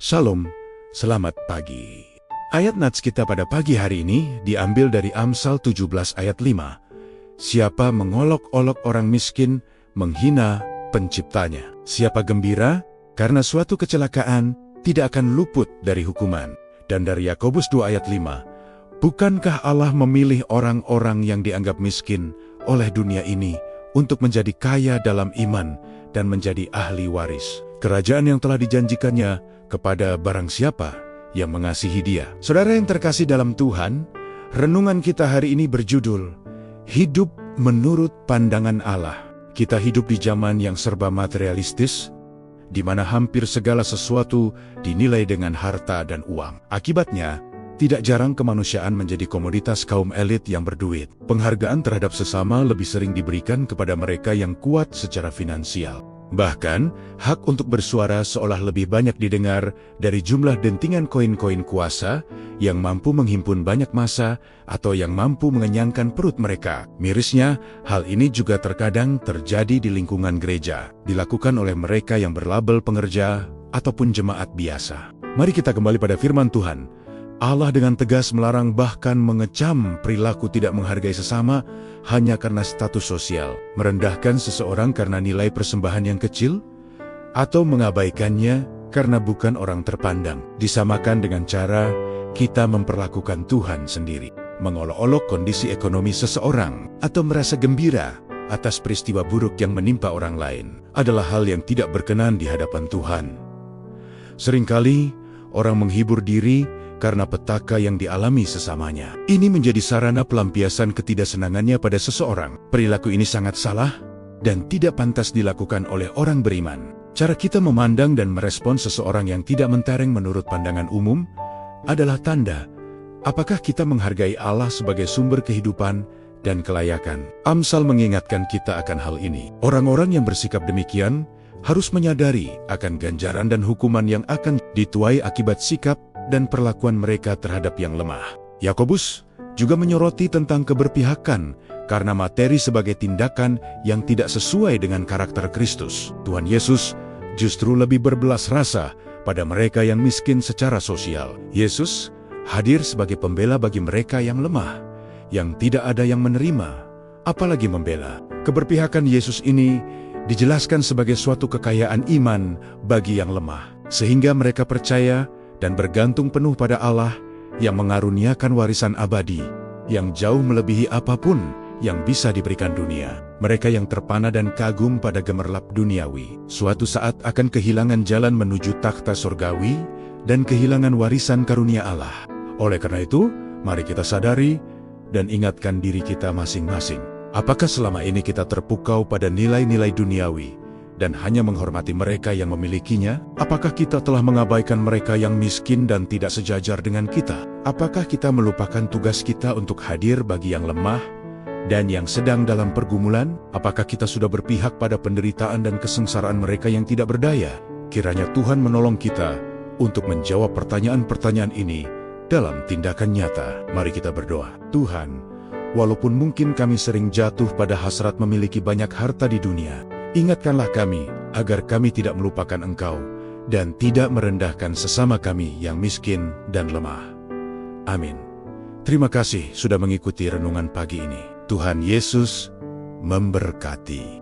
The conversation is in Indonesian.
Shalom, selamat pagi. Ayat nats kita pada pagi hari ini diambil dari Amsal 17 ayat 5. Siapa mengolok-olok orang miskin, menghina penciptanya. Siapa gembira, karena suatu kecelakaan, tidak akan luput dari hukuman. Dan dari Yakobus 2 ayat 5. Bukankah Allah memilih orang-orang yang dianggap miskin oleh dunia ini untuk menjadi kaya dalam iman dan menjadi ahli waris kerajaan yang telah dijanjikannya kepada barang siapa yang mengasihi Dia. Saudara yang terkasih dalam Tuhan, renungan kita hari ini berjudul Hidup Menurut Pandangan Allah. Kita hidup di zaman yang serba materialistis, di mana hampir segala sesuatu dinilai dengan harta dan uang. Akibatnya, tidak jarang kemanusiaan menjadi komoditas kaum elit yang berduit. Penghargaan terhadap sesama lebih sering diberikan kepada mereka yang kuat secara finansial. Bahkan, hak untuk bersuara seolah lebih banyak didengar dari jumlah dentingan koin-koin kuasa yang mampu menghimpun banyak massa atau yang mampu mengenyangkan perut mereka. Mirisnya, hal ini juga terkadang terjadi di lingkungan gereja, dilakukan oleh mereka yang berlabel pengerja ataupun jemaat biasa. Mari kita kembali pada firman Tuhan. Allah dengan tegas melarang bahkan mengecam perilaku tidak menghargai sesama hanya karena status sosial, merendahkan seseorang karena nilai persembahan yang kecil, atau mengabaikannya karena bukan orang terpandang. Disamakan dengan cara kita memperlakukan Tuhan sendiri, mengolok-olok kondisi ekonomi seseorang, atau merasa gembira atas peristiwa buruk yang menimpa orang lain, adalah hal yang tidak berkenan di hadapan Tuhan. Seringkali orang menghibur diri karena petaka yang dialami sesamanya. Ini menjadi sarana pelampiasan ketidaksenangannya pada seseorang. Perilaku ini sangat salah dan tidak pantas dilakukan oleh orang beriman. Cara kita memandang dan merespon seseorang yang tidak mentereng menurut pandangan umum adalah tanda apakah kita menghargai Allah sebagai sumber kehidupan dan kelayakan. Amsal mengingatkan kita akan hal ini. Orang-orang yang bersikap demikian harus menyadari akan ganjaran dan hukuman yang akan dituai akibat sikap dan perlakuan mereka terhadap yang lemah. Yakobus juga menyoroti tentang keberpihakan karena materi sebagai tindakan yang tidak sesuai dengan karakter Kristus. Tuhan Yesus justru lebih berbelas rasa pada mereka yang miskin secara sosial. Yesus hadir sebagai pembela bagi mereka yang lemah, yang tidak ada yang menerima, apalagi membela. Keberpihakan Yesus ini dijelaskan sebagai suatu kekayaan iman bagi yang lemah, sehingga mereka percaya dan bergantung penuh pada Allah yang mengaruniakan warisan abadi yang jauh melebihi apapun yang bisa diberikan dunia. Mereka yang terpana dan kagum pada gemerlap duniawi, suatu saat akan kehilangan jalan menuju takhta surgawi dan kehilangan warisan karunia Allah. Oleh karena itu, mari kita sadari dan ingatkan diri kita masing-masing. Apakah selama ini kita terpukau pada nilai-nilai duniawi dan hanya menghormati mereka yang memilikinya? Apakah kita telah mengabaikan mereka yang miskin dan tidak sejajar dengan kita? Apakah kita melupakan tugas kita untuk hadir bagi yang lemah dan yang sedang dalam pergumulan? Apakah kita sudah berpihak pada penderitaan dan kesengsaraan mereka yang tidak berdaya? Kiranya Tuhan menolong kita untuk menjawab pertanyaan-pertanyaan ini dalam tindakan nyata. Mari kita berdoa. Tuhan, walaupun mungkin kami sering jatuh pada hasrat memiliki banyak harta di dunia, ingatkanlah kami, agar kami tidak melupakan Engkau, dan tidak merendahkan sesama kami yang miskin dan lemah. Amin. Terima kasih sudah mengikuti renungan pagi ini. Tuhan Yesus memberkati.